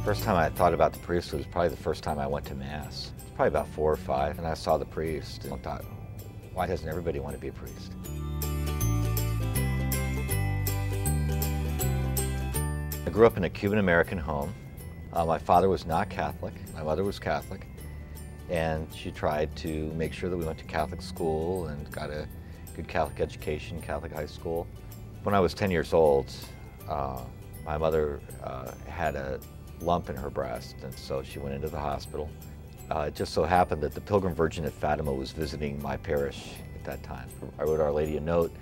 First time I thought about the priesthood was probably the first time I went to Mass. It was probably about 4 or 5, and I saw the priest and thought, why doesn't everybody want to be a priest? I grew up in a Cuban-American home. My father was not Catholic, my mother was Catholic, and she tried to make sure that we went to Catholic school and got a good Catholic education, Catholic high school. When I was 10 years old, my mother had a lump in her breast, and so she went into the hospital. It just so happened that the Pilgrim Virgin at Fatima was visiting my parish at that time. I wrote Our Lady a note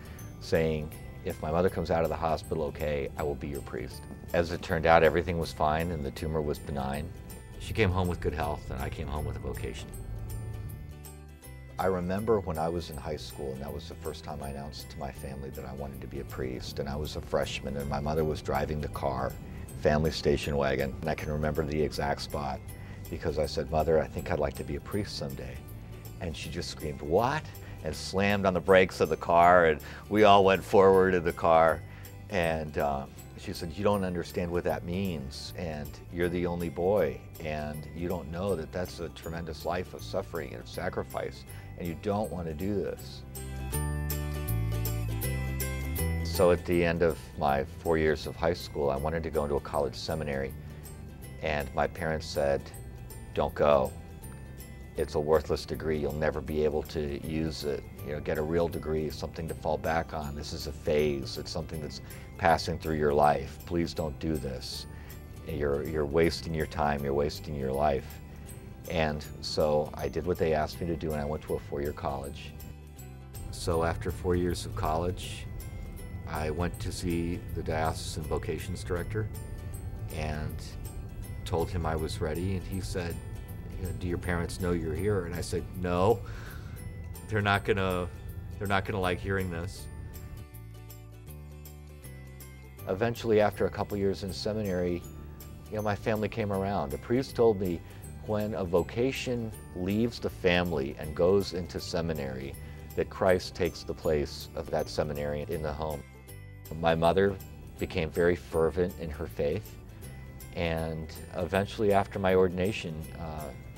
saying, if my mother comes out of the hospital okay, I will be your priest. As it turned out, everything was fine and the tumor was benign. She came home with good health and I came home with a vocation. I remember when I was in high school, and that was the first time I announced to my family that I wanted to be a priest, and I was a freshman and my mother was driving the car, family station wagon, and I can remember the exact spot because I said, Mother, I think I'd like to be a priest someday. And she just screamed, what? And slammed on the brakes of the car, and we all went forward in the car. And she said, you don't understand what that means, and you're the only boy, and you don't know that that's a tremendous life of suffering and of sacrifice, and you don't want to do this. So at the end of my 4 years of high school, I wanted to go into a college seminary, and my parents said, don't go. It's a worthless degree. You'll never be able to use it. You know, get a real degree, something to fall back on. This is a phase. It's something that's passing through your life. Please don't do this. You're wasting your time. You're wasting your life. And so I did what they asked me to do, and I went to a 4-year college. So after 4 years of college, I went to see the Diocesan Vocations Director and told him I was ready, and he said, do your parents know you're here? And I said, no, they're not gonna like hearing this. Eventually, after a couple years in seminary, my family came around. A priest told me when a vocation leaves the family and goes into seminary, that Christ takes the place of that seminarian in the home. My mother became very fervent in her faith, and eventually after my ordination,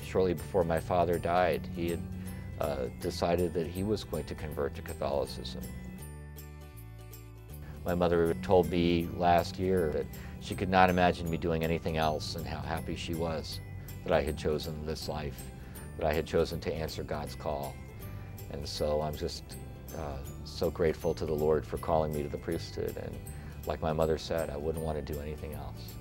shortly before my father died, he had decided that he was going to convert to Catholicism. My mother told me last year that she could not imagine me doing anything else, and how happy she was that I had chosen this life, that I had chosen to answer God's call. And so I'm just so grateful to the Lord for calling me to the priesthood, and like my mother said, I wouldn't want to do anything else.